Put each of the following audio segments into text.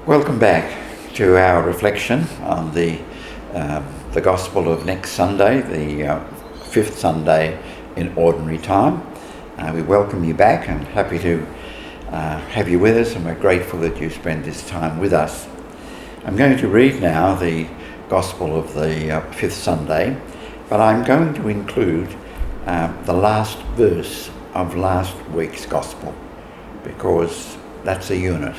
Welcome back to our reflection on the Gospel of next Sunday, the fifth Sunday in Ordinary Time. We welcome you back and happy to have you with us, and we're grateful that you spend this time with us. I'm going to read now the Gospel of the fifth Sunday, but I'm going to include the last verse of last week's Gospel, because that's a unit.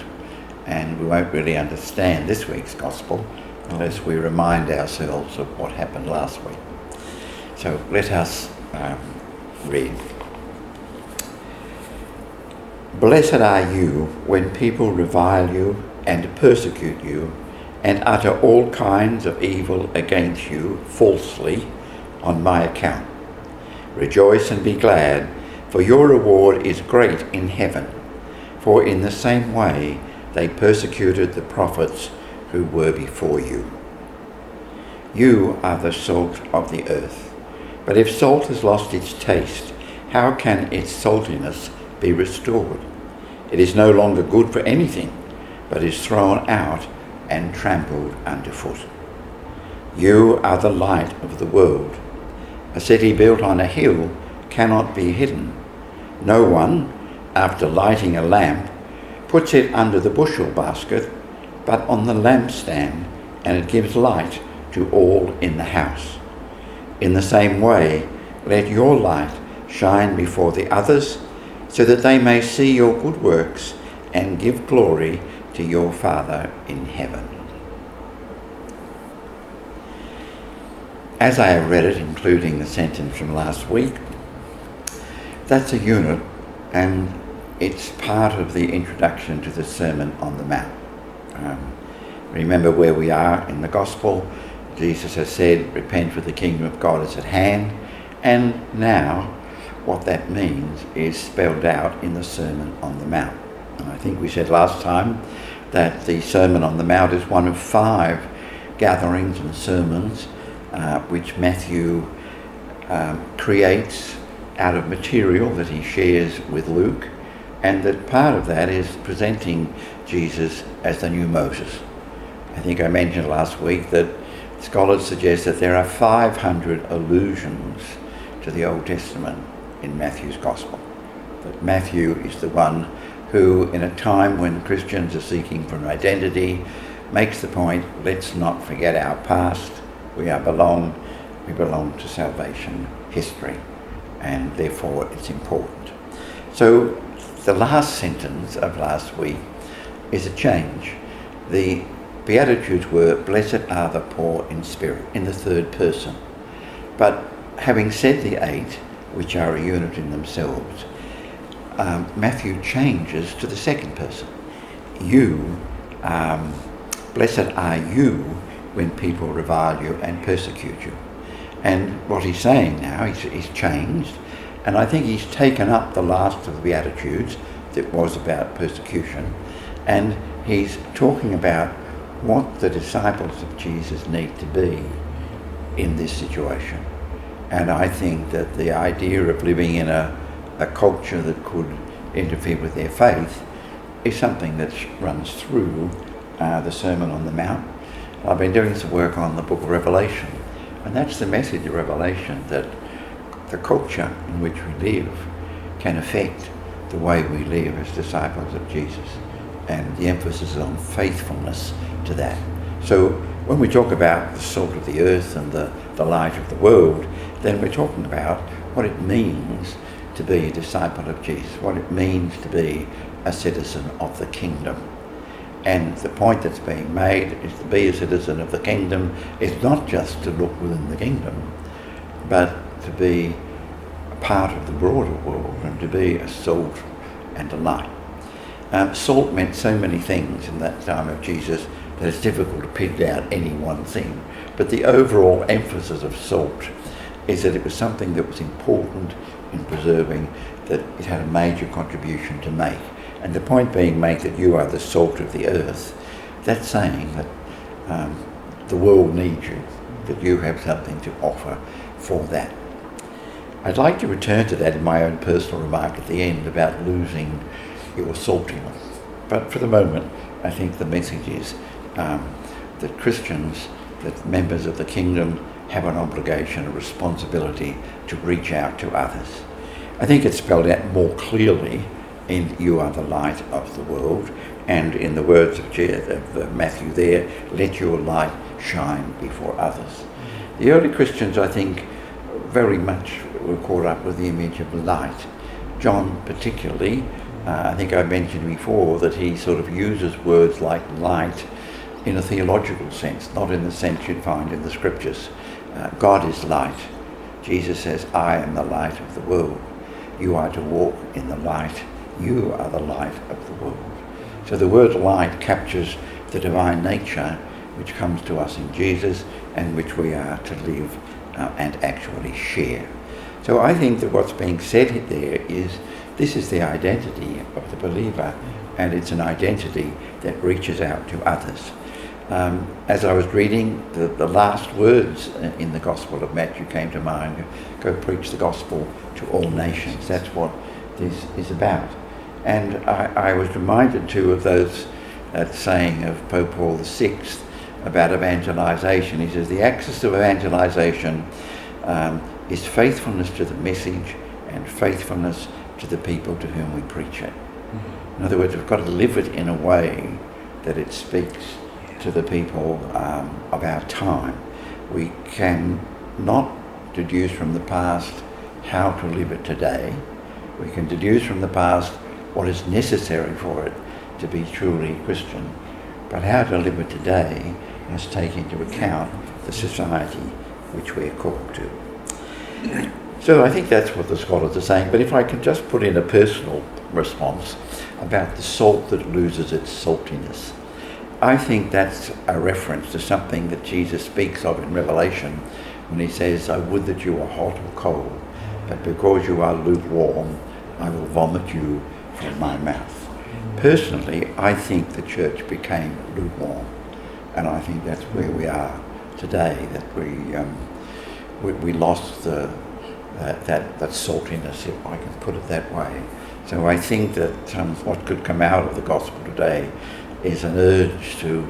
And we won't really understand this week's Gospel unless we remind ourselves of what happened last week. So let us read. Blessed are you when people revile you and persecute you and utter all kinds of evil against you falsely on my account. Rejoice and be glad, for your reward is great in heaven. For in the same way they persecuted the prophets who were before you. You are the salt of the earth. But if salt has lost its taste, how can its saltiness be restored? It is no longer good for anything, but is thrown out and trampled underfoot. You are the light of the world. A city built on a hill cannot be hidden. No one, after lighting a lamp, puts it under the bushel basket, but on the lampstand, and it gives light to all in the house. In the same way, let your light shine before the others, so that they may see your good works and give glory to your Father in heaven. As I have read it, including the sentence from last week, that's a unit, and it's part of the introduction to the Sermon on the Mount. Remember where we are in the Gospel. Jesus has said, repent, for the kingdom of God is at hand. And now what that means is spelled out in the Sermon on the Mount. And I think we said last time that the Sermon on the Mount is one of 5 gatherings and sermons which Matthew creates out of material that he shares with Luke. And that part of that is presenting Jesus as the new Moses. I think I mentioned last week that scholars suggest that there are 500 allusions to the Old Testament in Matthew's Gospel. That Matthew is the one who, in a time when Christians are seeking for an identity, makes the point, let's not forget our past. We belong to salvation history, and therefore it's important. So the last sentence of last week is a change. The Beatitudes were, blessed are the poor in spirit, in the third person. But having said the 8, which are a unit in themselves, Matthew changes to the second person. You, blessed are you when people revile you and persecute you. And what he's saying now, he's changed. And I think he's taken up the last of the Beatitudes that was about persecution, and he's talking about what the disciples of Jesus need to be in this situation. And I think that the idea of living in a culture that could interfere with their faith is something that runs through the Sermon on the Mount. I've been doing some work on the book of Revelation, and that's the message of Revelation, that the culture in which we live can affect the way we live as disciples of Jesus, and the emphasis is on faithfulness to that. So when we talk about the salt of the earth and the light of the world, then we're talking about what it means to be a disciple of Jesus, what it means to be a citizen of the kingdom. And the point that's being made is to be a citizen of the kingdom is not just to look within the kingdom, but to be a part of the broader world and to be a salt and a light. Salt meant so many things in that time of Jesus that it's difficult to pick out any one thing. But the overall emphasis of salt is that it was something that was important in preserving, that it had a major contribution to make. And the point being made that you are the salt of the earth, that's saying that the world needs you, that you have something to offer for that. I'd like to return to that in my own personal remark at the end about losing your saltiness. But for the moment, I think the message is that Christians, that members of the kingdom, have an obligation, a responsibility to reach out to others. I think it's spelled out more clearly in "You are the light of the world," and in the words of Matthew there, "Let your light shine before others." The early Christians, I think, very much were caught up with the image of light. John particularly, I think I mentioned before that he sort of uses words like light in a theological sense, not in the sense you'd find in the scriptures. God is light. Jesus says, "I am the light of the world." You are to walk in the light. You are the light of the world. So the word light captures the divine nature which comes to us in Jesus and which we are to live and actually share. So I think that what's being said there is this is the identity of the believer, and it's an identity that reaches out to others. As I was reading, the last words in the Gospel of Matthew came to mind. Go preach the gospel to all nations. That's what this is about. And I was reminded too of that saying of Pope Paul VI about evangelization. He says the axis of evangelization is faithfulness to the message and faithfulness to the people to whom we preach it. In other words, we've got to live it in a way that it speaks to the people of our time. We can not deduce from the past how to live it today. We can deduce from the past what is necessary for it to be truly Christian. But how to live it today must take into account the society which we're called to. So I think that's what the scholars are saying. But if I can just put in a personal response about the salt that loses its saltiness. I think that's a reference to something that Jesus speaks of in Revelation when he says, "I would that you were hot or cold, but because you are lukewarm, I will vomit you from my mouth." Personally, I think the church became lukewarm, and I think that's where we are today, that we lost that saltiness, if I can put it that way. So I think that what could come out of the gospel today is an urge to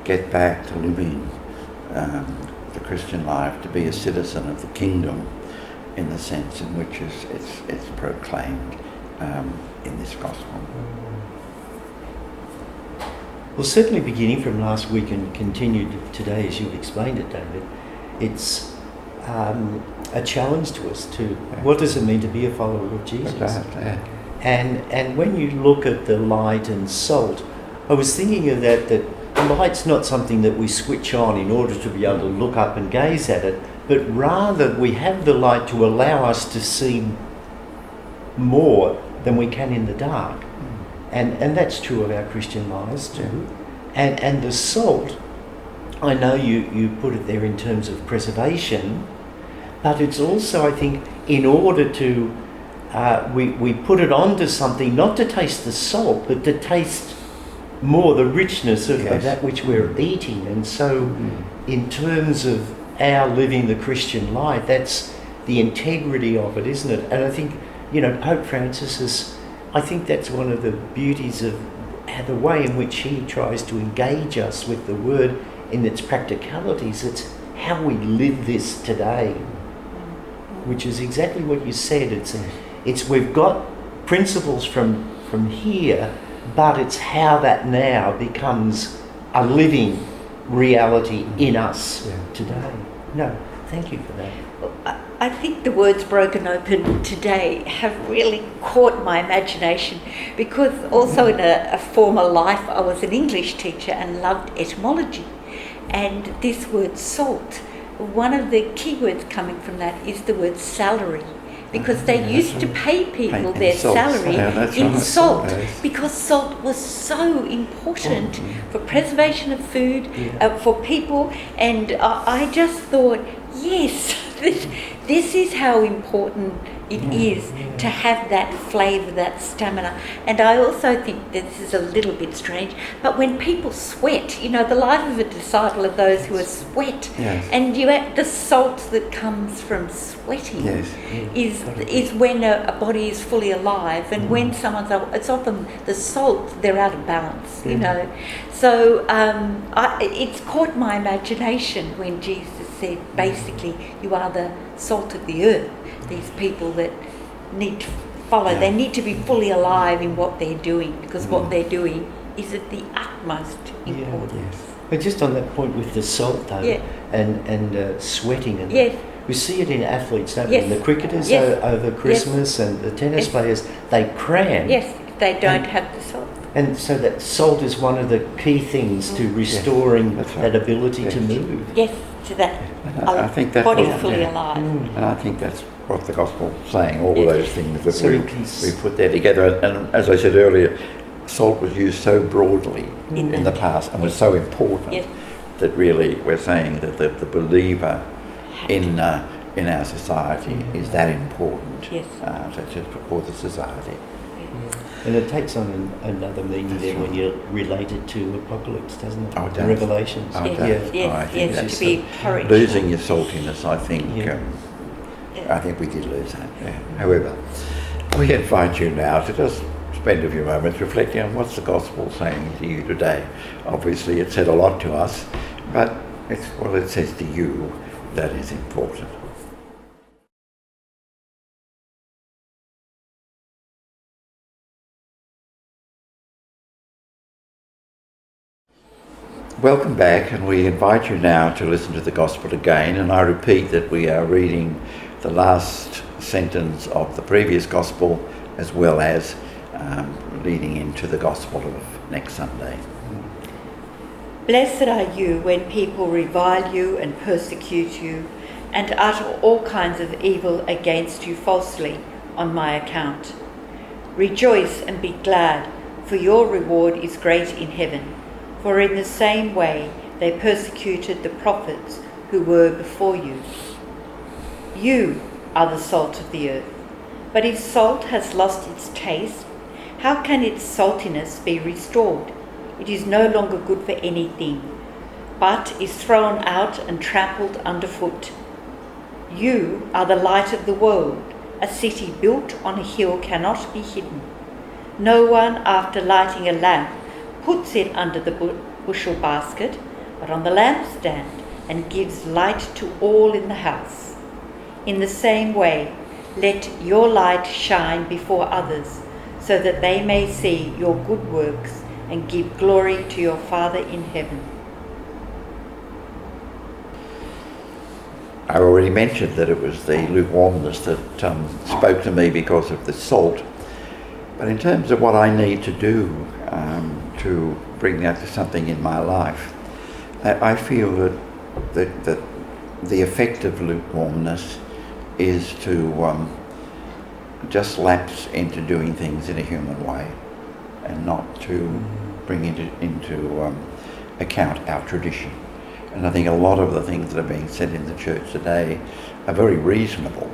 get back to living the Christian life, to be a citizen of the kingdom in the sense in which it's proclaimed in this gospel. Well, certainly beginning from last week and continued today, as you've explained it, David, it's a challenge to us to what does it mean to be a follower of Jesus? And when you look at the light and salt, I was thinking of that the light's not something that we switch on in order to be able to look up and gaze at it, but rather we have the light to allow us to see more than we can in the dark. And that's true of our Christian lives too. And the salt, I know you put it there in terms of preservation, but it's also, I think, in order to, we put it onto something, not to taste the salt, but to taste more the richness of that which we're eating. And so in terms of our living the Christian life, that's the integrity of it, isn't it? And I think, Pope Francis I think that's one of the beauties of the way in which he tries to engage us with the word in its practicalities. It's how we live this today, which is exactly what you said. It's we've got principles from here, but it's how that now becomes a living reality in us today. No, thank you for that. I think the words broken open today have really caught my imagination, because also in a former life I was an English teacher and loved etymology. And this word salt, one of the key words coming from that is the word salary, because they used to pay people their salary in salt, because salt was so important for preservation of food, for people. And I just thought, yes, this is how important It is to have that flavour, that stamina. And I also think that this is a little bit strange, but when people sweat, you know, the life of a disciple of those who are sweat, Yes. and the salt that comes from sweating Yes. is when a body is fully alive, and when it's often the salt, they're out of balance, you know. So it's caught my imagination when Jesus said, basically, you are the salt of the earth. These people that need to follow, they need to be fully alive in what they're doing, because what they're doing is of the utmost importance. But just on that point with the salt though, and sweating, and we see it in athletes, don't we? And the cricketers over Christmas, and the tennis players, they cram. Yes, they don't have the salt. And so that salt is one of the key things to restoring that ability to move. Yes, to that I think that body fully alive. And I think that's what the gospel is saying, all those things that So we put there together. And as I said earlier, salt was used so broadly in the past and was so important that really we're saying that the believer in our society is that important for the society. And it takes on another meaning then when you relate it to Apocalypse, doesn't it? Oh, it does. Revelations. Oh, it does. Yes, to be encouraged. Losing your saltiness, I think. I think we did lose that. Yeah. However, we invite you now to just spend a few moments reflecting on what's the gospel saying to you today. Obviously, it said a lot to us, but it's what it says to you that is important. Welcome back, and we invite you now to listen to the Gospel again. And I repeat that we are reading the last sentence of the previous Gospel, as well as leading into the Gospel of next Sunday. Blessed are you when people revile you and persecute you, and utter all kinds of evil against you falsely on my account. Rejoice and be glad, for your reward is great in heaven. For in the same way they persecuted the prophets who were before you. You are the salt of the earth. But if salt has lost its taste, how can its saltiness be restored? It is no longer good for anything, but is thrown out and trampled underfoot. You are the light of the world. A city built on a hill cannot be hidden. No one, after lighting a lamp, puts it under the bushel basket, but on the lampstand, and gives light to all in the house. In the same way, let your light shine before others, so that they may see your good works and give glory to your Father in heaven. I already mentioned that it was the lukewarmness that spoke to me because of the salt. But in terms of what I need to do to bring that to something in my life, I feel that the effect of lukewarmness is to just lapse into doing things in a human way and not to bring into account our tradition. And I think a lot of the things that are being said in the church today are very reasonable,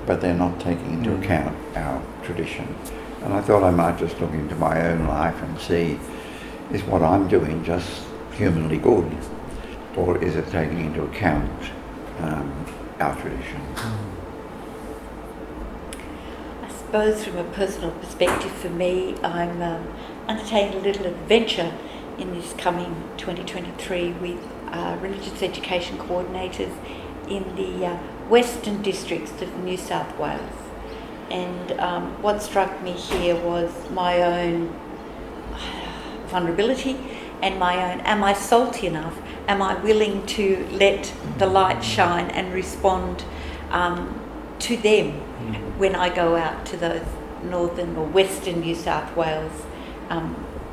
but they're not taking into account our tradition. And I thought I might just look into my own life and see, is what I'm doing just humanly good, or is it taking into account our tradition? I suppose from a personal perspective for me, I'm undertaking a little adventure in this coming 2023 with religious education coordinators in the Western districts of New South Wales. And what struck me here was my own vulnerability and my own, am I salty enough? Am I willing to let the light shine and respond to them when I go out to those northern or western New South Wales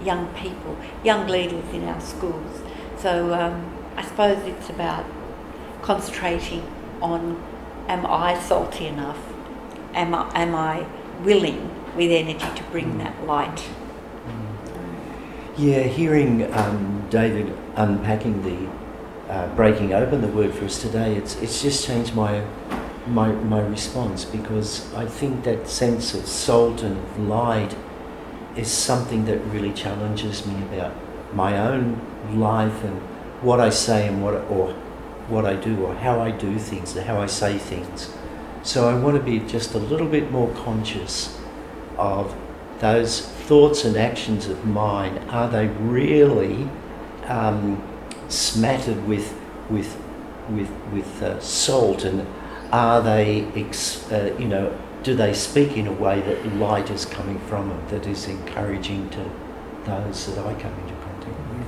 young people, young leaders in our schools? So I suppose it's about concentrating on, am I salty enough? Am I willing with energy to bring that light? Yeah, hearing David unpacking the breaking open the word for us today, it's just changed my my response, because I think that sense of salt and of light is something that really challenges me about my own life and what I say and what I do, or how I do things, or how I say things. So I want to be just a little bit more conscious of those thoughts and actions of mine. Are they really smattered with salt, and are they, do they speak in a way that light is coming from them, that is encouraging to those that I come into contact with?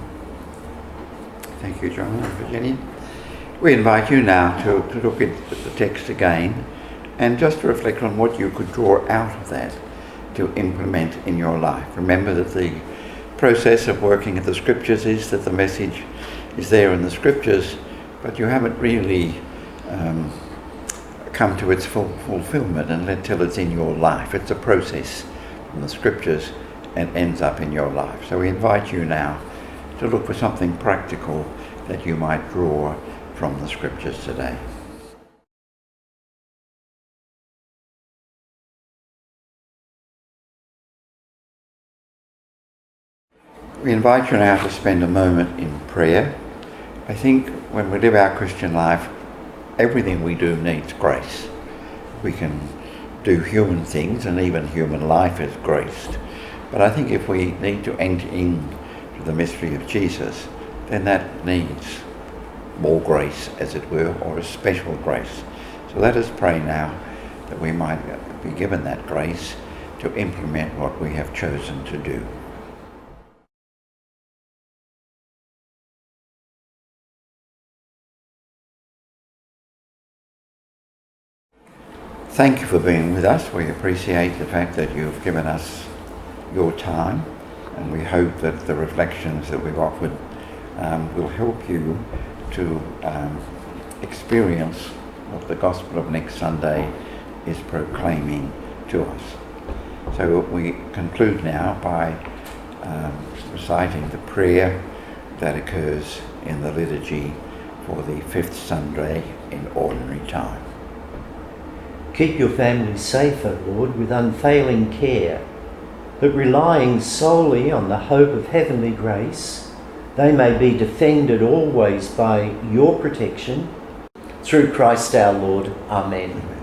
Thank you, John and Virginia. We invite you now to look at the text again and just to reflect on what you could draw out of that to implement in your life. Remember that the process of working at the scriptures is that the message is there in the scriptures, but you haven't really come to its full fulfillment until it's in your life. It's a process from the scriptures and ends up in your life. So we invite you now to look for something practical that you might draw from the scriptures today. We invite you now to spend a moment in prayer. I think when we live our Christian life, everything we do needs grace. We can do human things, and even human life is graced. But I think if we need to enter into the mystery of Jesus, then that needs more grace, as it were, or a special grace. So let us pray now that we might be given that grace to implement what we have chosen to do. Thank you for being with us. We appreciate the fact that you've given us your time, and we hope that the reflections that we've offered will help you to experience what the Gospel of next Sunday is proclaiming to us. So we conclude now by reciting the prayer that occurs in the liturgy for the fifth Sunday in ordinary time. Keep your families safe, O Lord, with unfailing care, that relying solely on the hope of heavenly grace, they may be defended always by your protection. Through Christ our Lord. Amen.